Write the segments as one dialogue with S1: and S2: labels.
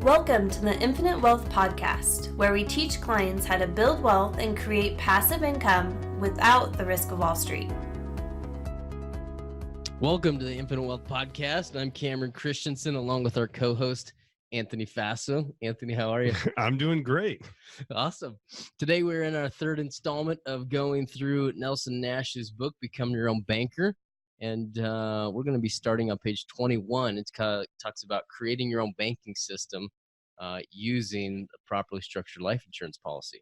S1: Welcome to the Infinite Wealth Podcast, where we teach clients how to build wealth and create passive income without the risk of Wall Street.
S2: Welcome to the Infinite Wealth Podcast. I'm Cameron Christensen, along with our co-host, Anthony Faso. Anthony, how are you?
S3: I'm doing great.
S2: Awesome. Today, we're in our third installment of going through Nelson Nash's book, Become Your Own Banker. And we're going to be starting on page 21. It talks about creating your own banking system using a properly structured life insurance policy.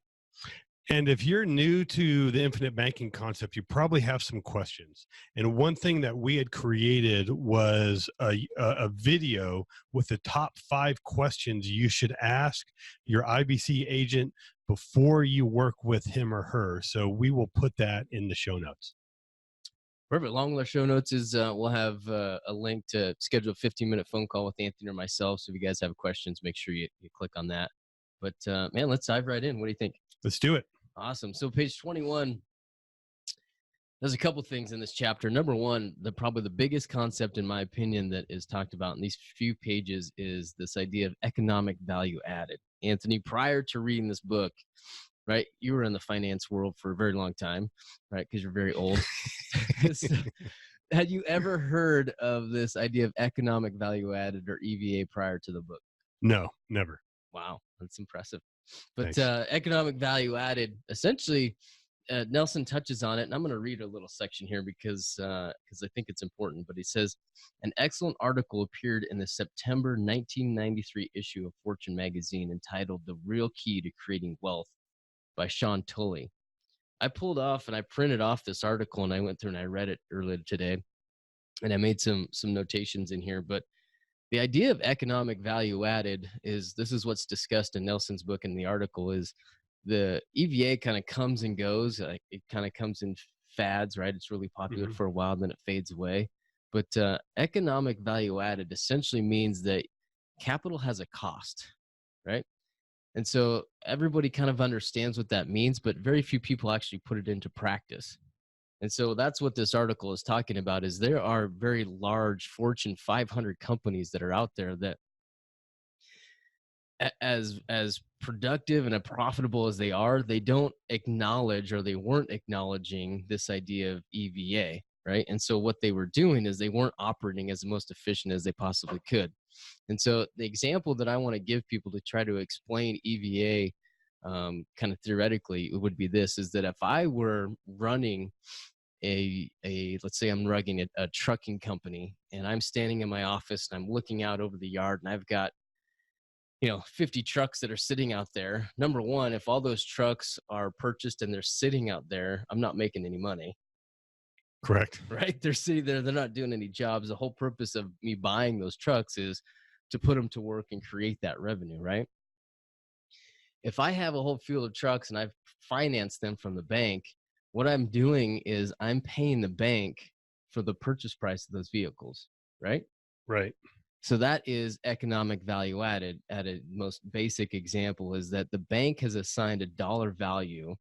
S3: And if you're new to the infinite banking concept, you probably have some questions. And one thing that we had created was a video with the top 5 questions you should ask your IBC agent before you work with him or her. So we will put that in the show notes.
S2: Perfect. Along with our show notes is we'll have a link to schedule a 15-minute phone call with Anthony or myself. So if you guys have questions, make sure you click on that. But man, let's dive right in. What do you think?
S3: Let's do it.
S2: Awesome. So page 21, there's a couple things in this chapter. Number one, probably the biggest concept, in my opinion, that is talked about in these few pages is this idea of economic value added. Anthony, prior to reading this book, right, you were in the finance world for a very long time, right, because you're very old. So, had you ever heard of this idea of economic value added, or EVA, prior to the book?
S3: No, never.
S2: Wow, that's impressive. But economic value added, essentially, Nelson touches on it, and I'm going to read a little section here because I think it's important. But he says, an excellent article appeared in the September 1993 issue of Fortune magazine entitled "The Real Key to Creating Wealth" by Sean Tully. I pulled off and I printed off this article, and I went through and I read it earlier today, and I made some notations in here. But the idea of economic value added is, this is what's discussed in Nelson's book in the article, is the EVA kind of comes and goes. It kind of comes in fads, right? It's really popular for a while, then it fades away. But economic value added essentially means that capital has a cost, right? And so everybody kind of understands what that means, but very few people actually put it into practice. And so that's what this article is talking about, is there are very large Fortune 500 companies that are out there that, as productive and as profitable as they are, they don't acknowledge, or they weren't acknowledging, this idea of EVA, right? And so what they were doing is they weren't operating as the most efficient as they possibly could. And so the example that I want to give people to try to explain EVA kind of theoretically would be this, is that if I were running let's say I'm running a trucking company, and I'm standing in my office and I'm looking out over the yard, and I've got 50 trucks that are sitting out there. Number one, if all those trucks are purchased and they're sitting out there, I'm not making any money.
S3: Correct.
S2: Right? They're sitting there. They're not doing any jobs. The whole purpose of me buying those trucks is to put them to work and create that revenue, right? If I have a whole field of trucks and I've financed them from the bank, what I'm doing is I'm paying the bank for the purchase price of those vehicles, right?
S3: Right.
S2: So that is economic value added. At a most basic example is that the bank has assigned a dollar value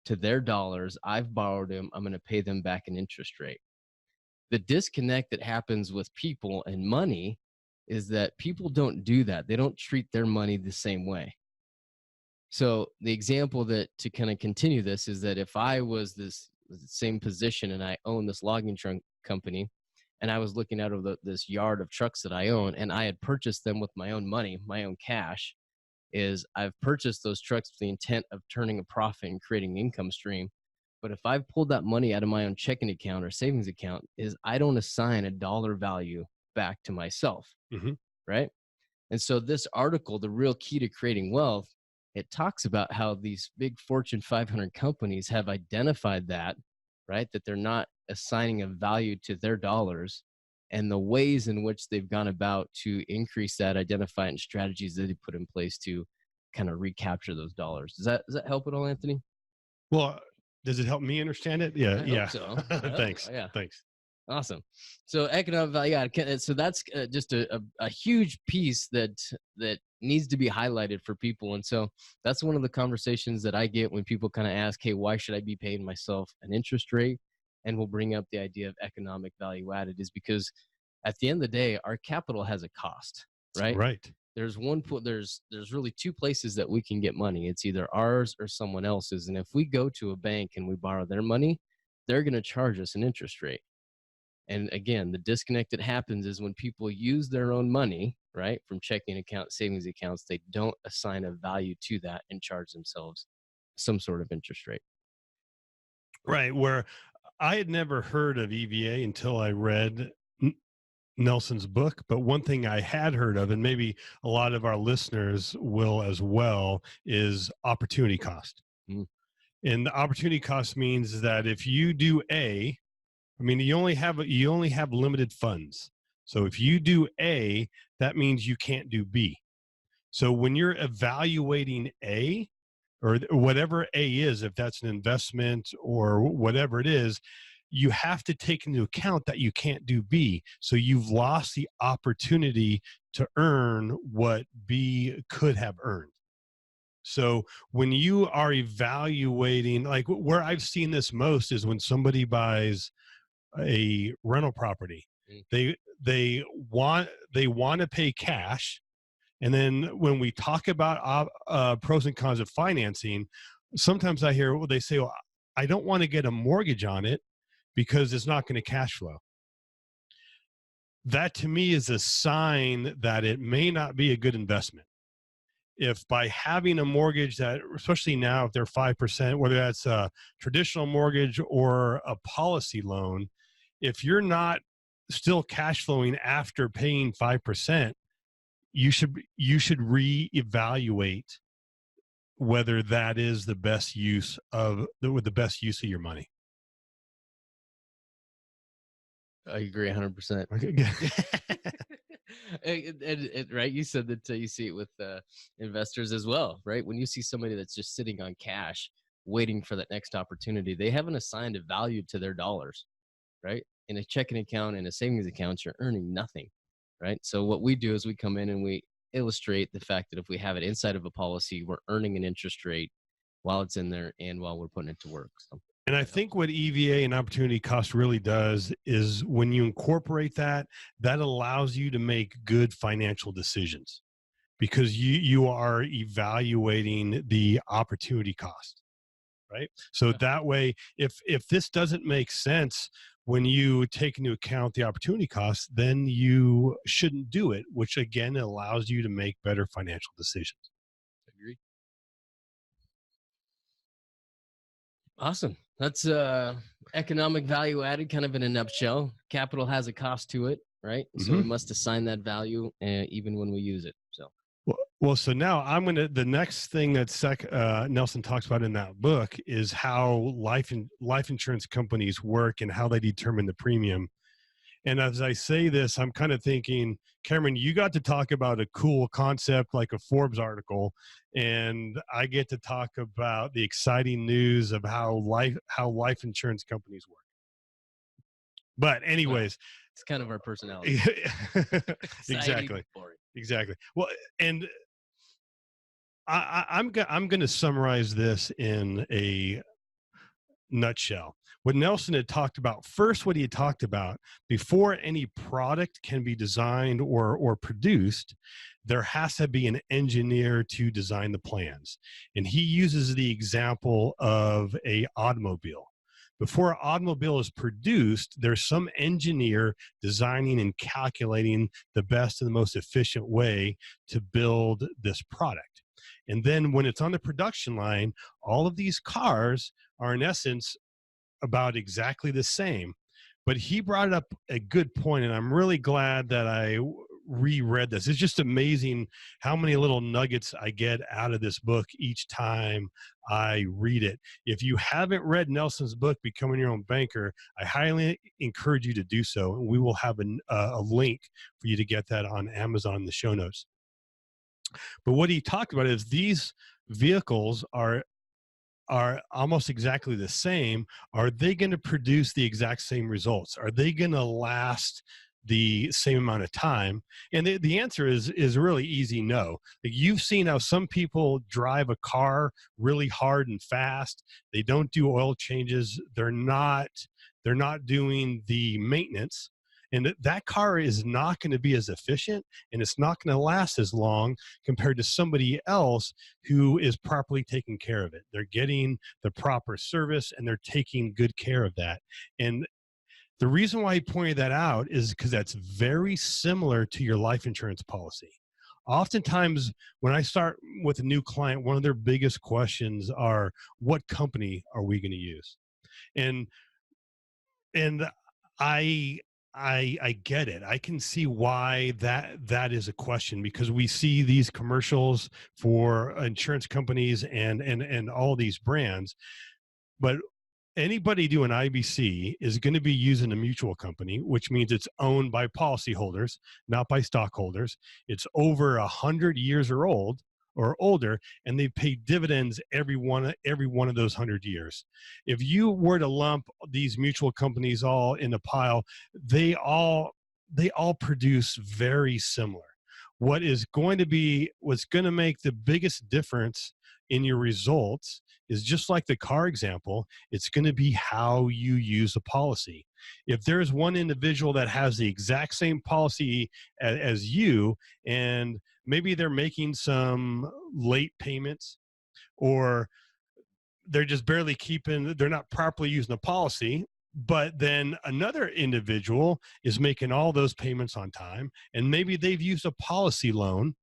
S2: to their dollars. I've borrowed them. I'm going to pay them back an interest rate. The disconnect that happens with people and money is that people don't do that. They don't treat their money the same way. So the example that, to kind of continue this, is that if I was this same position and I own this logging truck company, and I was looking out of this yard of trucks that I own, and I had purchased them with my own money, my own cash, is I've purchased those trucks with the intent of turning a profit and creating an income stream. But if I've pulled that money out of my own checking account or savings account, is I don't assign a dollar value back to myself, right? And so this article, The Real Key to Creating Wealth, it talks about how these big Fortune 500 companies have identified that, right? That they're not assigning a value to their dollars, and the ways in which they've gone about to increase that, identify it, and strategies that they put in place to kind of recapture those dollars. Does that help at all, Anthony?
S3: Well, does it help me understand it? Yeah.
S2: I hope so.
S3: Thanks.
S2: Yeah.
S3: Thanks.
S2: Awesome. So economic value added. So that's just a huge piece that needs to be highlighted for people. And so that's one of the conversations that I get when people kind of ask, hey, why should I be paying myself an interest rate? And we'll bring up the idea of economic value added, is because at the end of the day, our capital has a cost, right?
S3: Right.
S2: there's there's really two places that we can get money. It's either ours or someone else's. And if we go to a bank and we borrow their money, they're going to charge us an interest rate. And again, the disconnect that happens is when people use their own money, right, from checking account, savings accounts, they don't assign a value to that and charge themselves some sort of interest rate.
S3: Right. Where I had never heard of EVA until I read Nelson's book. But one thing I had heard of, and maybe a lot of our listeners will as well, is opportunity cost.
S2: Mm.
S3: And the opportunity cost means that if you do A, I mean, you only have limited funds. So if you do A, that means you can't do B. So when you're evaluating A, or whatever A is, if that's an investment or whatever it is, you have to take into account that you can't do B. So you've lost the opportunity to earn what B could have earned. So when you are evaluating, like where I've seen this most is when somebody buys a rental property. They want to pay cash, and then when we talk about pros and cons of financing, sometimes I hear they say, "Well, I don't want to get a mortgage on it because it's not going to cash flow." That to me is a sign that it may not be a good investment. If by having a mortgage that, especially now, if they're 5%, whether that's a traditional mortgage or a policy loan, if you're not still cash flowing after paying 5%, you should reevaluate whether that is the best use of your money.
S2: I agree 100%. Right, you said that you see it with investors as well, right? When you see somebody that's just sitting on cash waiting for that next opportunity, they haven't assigned a value to their dollars, right? In a checking account and a savings account, you're earning nothing, right? So what we do is we come in and we illustrate the fact that if we have it inside of a policy, we're earning an interest rate while it's in there and while we're putting it to work. So,
S3: and I think what EVA and opportunity cost really does is when you incorporate that allows you to make good financial decisions, because you are evaluating the opportunity cost, right? So that way, if this doesn't make sense when you take into account the opportunity cost, then you shouldn't do it, which again allows you to make better financial decisions.
S2: Agree. Awesome. That's economic value added kind of in a nutshell. Capital has a cost to it, right? Mm-hmm. So we must assign that value even when we use it. So.
S3: Well, so now the next thing that Nelson talks about in that book is how life insurance companies work and how they determine the premium. And as I say this, I'm kind of thinking, Cameron, you got to talk about a cool concept like a Forbes article, and I get to talk about the exciting news of how life insurance companies work. But anyways,
S2: it's kind of our personality.
S3: Exactly. Well, and I'm going to summarize this in a nutshell. What Nelson had talked about first, what he had talked about before any product can be designed or produced, there has to be an engineer to design the plans. And he uses the example of an automobile. Before an automobile is produced, there's some engineer designing and calculating the best and the most efficient way to build this product. And then when it's on the production line, all of these cars are in essence about exactly the same. But he brought up a good point, and I'm really glad that I reread this. It's just amazing how many little nuggets I get out of this book each time I read it. If you haven't read Nelson's book, Becoming Your Own Banker, I highly encourage you to do so. And we will have a link for you to get that on Amazon in the show notes. But what he talked about is these vehicles are almost exactly the same. Are they going to produce the exact same results? Are they going to last the same amount of time? And the answer is really easy. No. Like, you've seen how some people drive a car really hard and fast. They don't do oil changes. They're not doing the maintenance. And that car is not going to be as efficient, and it's not going to last as long compared to somebody else who is properly taking care of it. They're getting the proper service and they're taking good care of that. And the reason why I pointed that out is because that's very similar to your life insurance policy. Oftentimes, when I start with a new client, one of their biggest questions are, what company are we going to use? And and I I get it. I can see why that is a question, because we see these commercials for insurance companies and all these brands, but anybody doing IBC is going to be using a mutual company, which means it's owned by policyholders, not by stockholders. It's over 100 years or older, and they pay dividends every one of those 100 years. If you were to lump these mutual companies all in a pile, they all produce very similar. What's going to make the biggest difference in your results is, just like the car example, it's going to be how you use the policy. If there's one individual that has the exact same policy as you, and maybe they're making some late payments, or they're just barely they're not properly using the policy, but then another individual is making all those payments on time, and maybe they've used a policy loan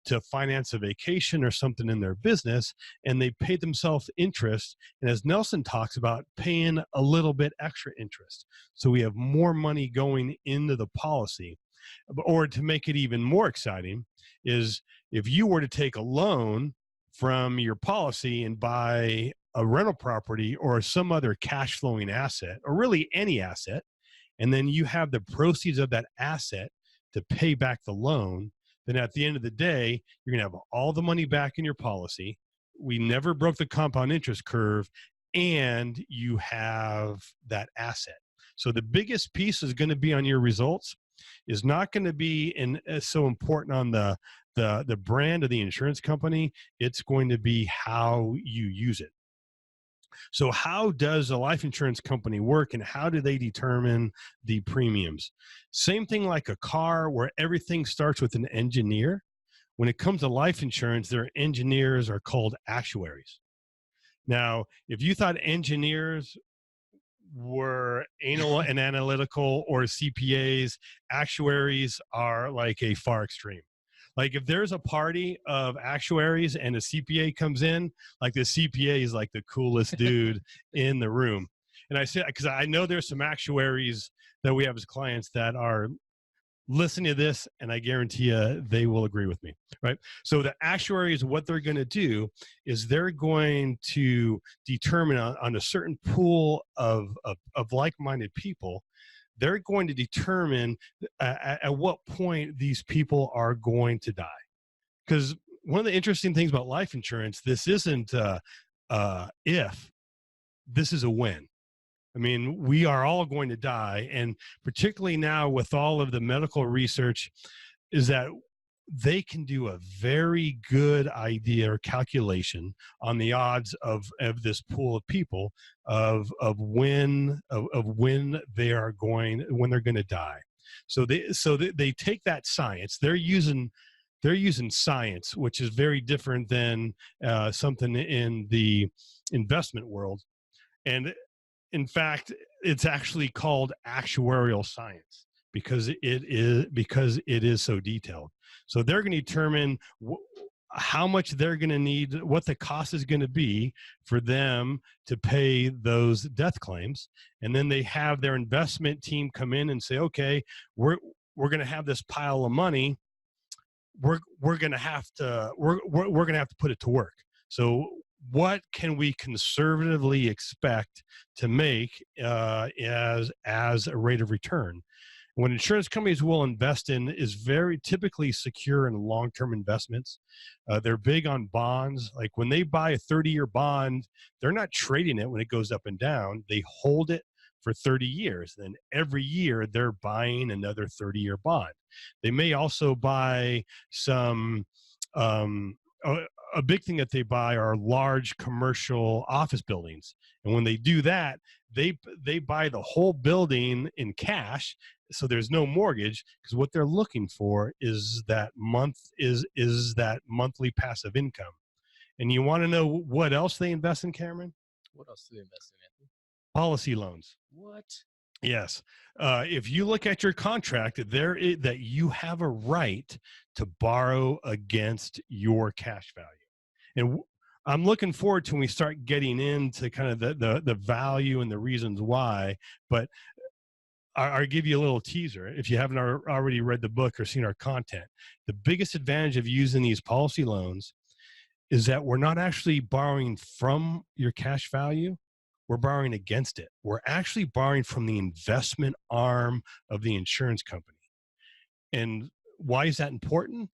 S3: to finance a vacation or something in their business, and they pay themselves interest. And as Nelson talks about, paying a little bit extra interest. So we have more money going into the policy. Or to make it even more exciting is, if you were to take a loan from your policy and buy a rental property or some other cash flowing asset, or really any asset, and then you have the proceeds of that asset to pay back the loan, then at the end of the day, you're going to have all the money back in your policy. We never broke the compound interest curve, and you have that asset. So the biggest piece is going to be on your results, is not going to be so important on the brand of the insurance company. It's going to be how you use it. So how does a life insurance company work, and how do they determine the premiums? Same thing like a car, where everything starts with an engineer. When it comes to life insurance, their engineers are called actuaries. Now, if you thought engineers were anal and analytical, or CPAs, actuaries are like a far extreme. Like, if there's a party of actuaries and a CPA comes in, like, the CPA is like the coolest dude in the room. And I say, because I know there's some actuaries that we have as clients that are listening to this, and I guarantee you they will agree with me, right? So the actuaries, what they're going to do is they're going to determine on a certain pool of like-minded people, they're going to determine at what point these people are going to die. Because one of the interesting things about life insurance, this isn't if, this is a when. I mean, we are all going to die. And particularly now with all of the medical research, is that they can do a very good idea or calculation on the odds of this pool of people of when they're going to die. So they take that science. They're using science, which is very different than something in the investment world. And in fact, it's actually called actuarial science because it is so detailed. So they're going to determine how much they're going to need, what the cost is going to be for them to pay those death claims. And then they have their investment team come in and say, okay, we're going to have this pile of money. We're going to have to put it to work. So what can we conservatively expect to make as a rate of return? What insurance companies will invest in is very typically secure and long-term investments. They're big on bonds. Like, when they buy a 30-year bond, they're not trading it when it goes up and down. They hold it for 30 years. Then every year they're buying another 30-year bond. They may also buy some a big thing that they buy are large commercial office buildings. And when they do that, they buy the whole building in cash. so there's no mortgage, because what they're looking for is that that monthly passive income. And you want to know what else they invest in, Cameron?
S2: What else do they invest in, Anthony?
S3: Policy loans.
S2: What?
S3: Yes. If you look at your contract, that you have a right to borrow against your cash value. And I'm looking forward to when we start getting into kind of the value and the reasons why. But I'll give you a little teaser. If you haven't already read the book or seen our content, the biggest advantage of using these policy loans is that we're not actually borrowing from your cash value. We're borrowing against it. We're actually borrowing from the investment arm of the insurance company. And why is that important?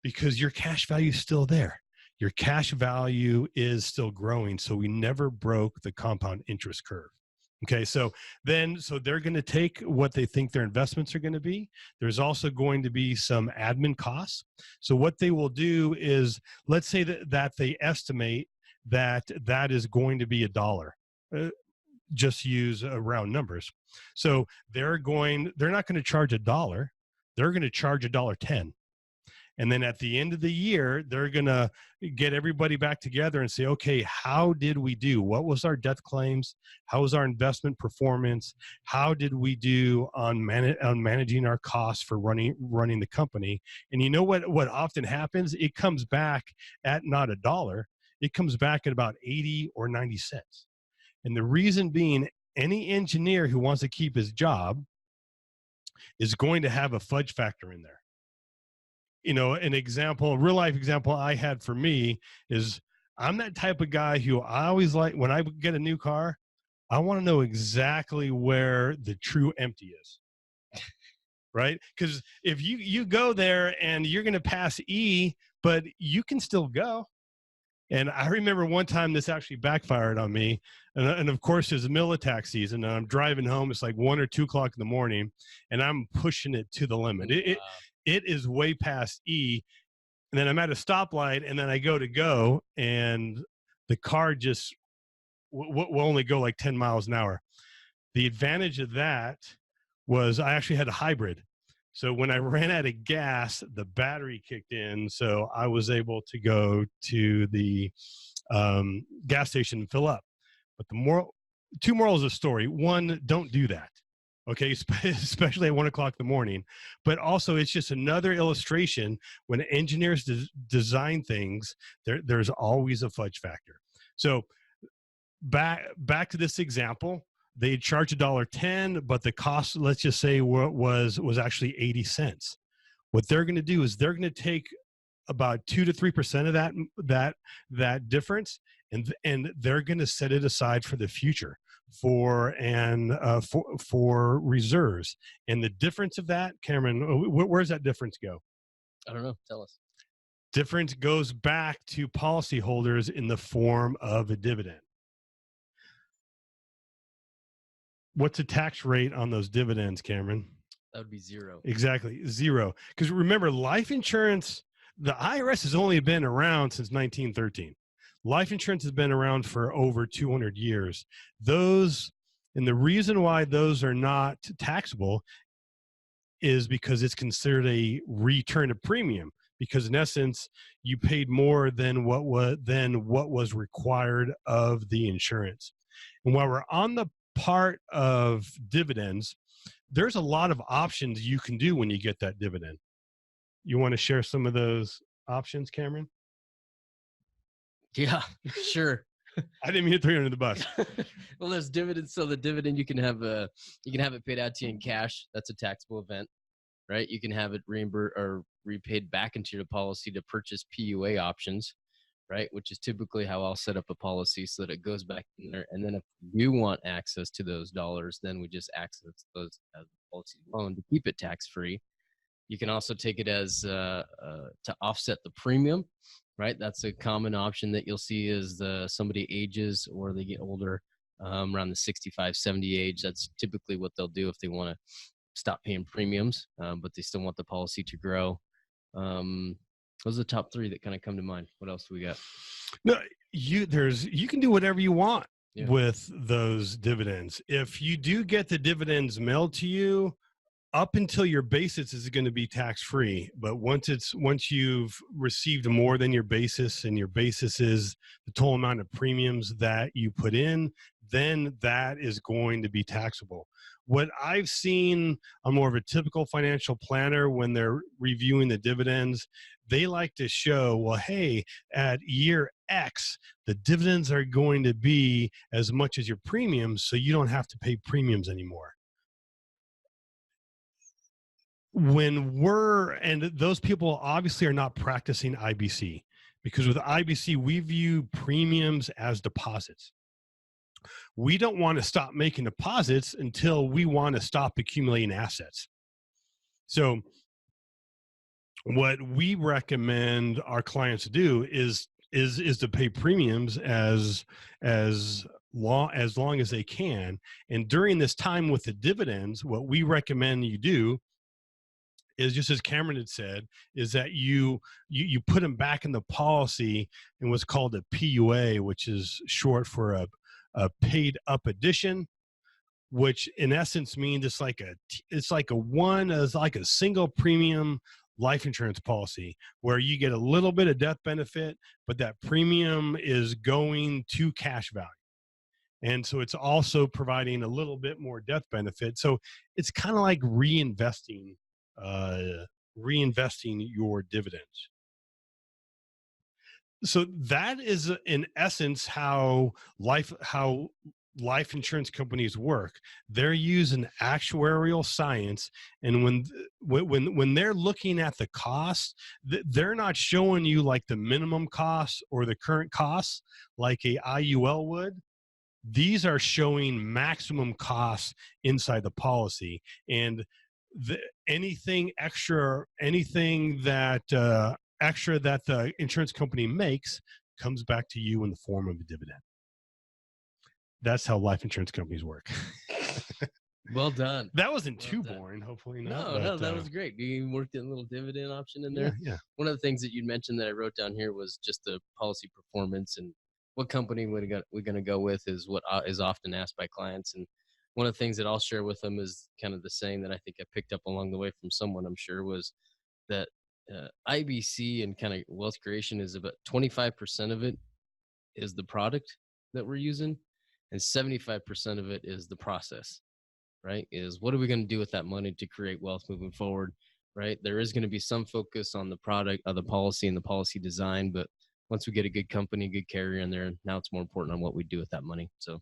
S3: Because your cash value is still there. Your cash value is still growing. So we never broke the compound interest curve. Okay, so they're going to take what they think their investments are going to be. There's also going to be some admin costs. So what they will do is, let's say that they estimate that is going to be $1. Just use round numbers. So they're not going to charge $1. They're going to charge $1.10. And then at the end of the year, they're going to get everybody back together and say, okay, how did we do? What was our death claims? How was our investment performance? How did we do on managing our costs for running the company? And you know what often happens? It comes back at not $1. It comes back at about 80 or 90 cents. And the reason being, any engineer who wants to keep his job is going to have a fudge factor in there. You know, a real life example I had for me is, I'm that type of guy who I always like, when I get a new car, I want to know exactly where the true empty is. Right? Because if you go there and you're going to pass E, but you can still go. And I remember one time this actually backfired on me. And of course, there's a middle of tax season, and I'm driving home. It's like 1 or 2 o'clock in the morning, and I'm pushing it to the limit. It is way past E. And then I'm at a stoplight, and then I go, and the car just will only go like 10 miles an hour. The advantage of that was I actually had a hybrid. So when I ran out of gas, the battery kicked in. So I was able to go to the gas station and fill up. But two morals of the story. One, don't do that. Okay, especially at 1 o'clock in the morning. But also, it's just another illustration. When engineers design things, there's always a fudge factor. So back to this example. They charge $1.10, but the cost, let's just say, was actually 80 cents. What they're going to do is they're going to take about 2 to 3% of that difference, and they're going to set it aside for the future for reserves. And the difference of that, Cameron, where does that difference go?
S2: I don't know. Tell us.
S3: Difference goes back to policyholders in the form of a dividend. What's the tax rate on those dividends, Cameron?
S2: That would be 0.
S3: Exactly, 0. Because remember, life insurance, the IRS has only been around since 1913. Life insurance has been around for over 200 years. And the reason why those are not taxable is because it's considered a return of premium. Because in essence, you paid more than what was required of the insurance. And while we're on the part of dividends, there's a lot of options you can do when you get that dividend. You want to share some of those options, Cameron?
S2: Yeah, sure.
S3: I didn't mean to throw you under the bus.
S2: Well, there's dividends. So the dividend, you can have it paid out to you in cash. That's a taxable event, right? You can have it reimbursed or repaid back into your policy to purchase PUA options, right? Which is typically how I'll set up a policy so that it goes back in there. And then if you want access to those dollars, then we just access those as a policy loan to keep it tax-free. You can also take it as to offset the premium, right? That's a common option that you'll see is somebody ages or they get older, around the 65, 70 age. That's typically what they'll do if they want to stop paying premiums, but they still want the policy to grow. Those are the top 3 that kind of come to mind. What else do we got?
S3: No, you can do whatever you want
S2: Yeah.
S3: with those dividends. If you do get the dividends mailed to you, up until your basis is going to be tax-free, but once you've received more than your basis, and your basis is the total amount of premiums that you put in, then that is going to be taxable. What I've seen on more of a typical financial planner, when they're reviewing the dividends, they like to show, well, hey, at year X, the dividends are going to be as much as your premiums, so you don't have to pay premiums anymore. And those people obviously are not practicing IBC, because with IBC, we view premiums as deposits. We don't want to stop making deposits until we want to stop accumulating assets. So what we recommend our clients do is to pay premiums as long as they can. And during this time with the dividends, what we recommend you do is, just as Cameron had said, is that you put them back in the policy in what's called a PUA, which is short for a paid up addition, which in essence means it's like a single premium life insurance policy, where you get a little bit of death benefit, but that premium is going to cash value. And so it's also providing a little bit more death benefit. So it's kind of like reinvesting your dividends. So that is in essence how life insurance companies work. They're using actuarial science, and when they're looking at the cost, they're not showing you like the minimum cost or the current costs like a IUL would. These are showing maximum costs inside the policy, and anything that the insurance company makes comes back to you in the form of a dividend. That's how life insurance companies work.
S2: Well done.
S3: That wasn't too boring, hopefully not.
S2: No, that was great. You worked in a little dividend option in there.
S3: Yeah.
S2: One of the things that you mentioned that I wrote down here was just the policy performance, and what company we're going to go with is what is often asked by clients. And one of the things that I'll share with them is kind of the saying that I think I picked up along the way from someone, I'm sure, was that IBC and kind of wealth creation is about 25% of it is the product that we're using, and 75% of it is the process, right? Is what are we going to do with that money to create wealth moving forward, right? There is going to be some focus on the product, the policy and the policy design, but once we get a good company, good carrier in there, now it's more important on what we do with that money. So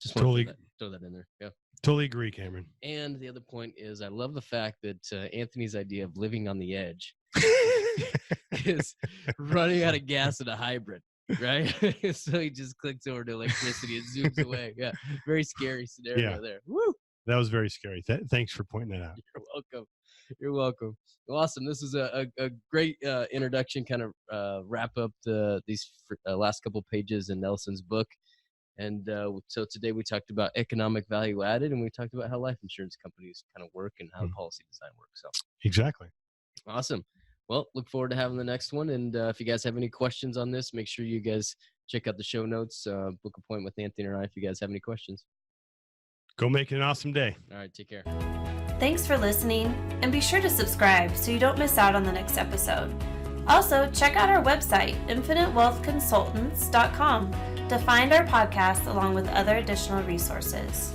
S2: just want to throw that in there. Yeah.
S3: Totally agree, Cameron.
S2: And the other point is, I love the fact that Anthony's idea of living on the edge is running out of gas in a hybrid, right? So he just clicks over to electricity and zooms away. Yeah, very scary scenario there. Woo! That
S3: was very scary. Thanks for pointing that out.
S2: You're welcome. You're welcome. Awesome. This is a great introduction, kind of wrap up these last couple pages in Nelson's book. And so today we talked about economic value added, and we talked about how life insurance companies kind of work and how policy design works. So
S3: exactly.
S2: Awesome. Well, look forward to having the next one. And if you guys have any questions on this, make sure you guys check out the show notes, book a point with Anthony or I if you guys have any questions.
S3: Go make it an awesome day.
S2: All right. Take care.
S1: Thanks for listening, and be sure to subscribe so you don't miss out on the next episode. Also, check out our website, infinitewealthconsultants.com, to find our podcast along with other additional resources.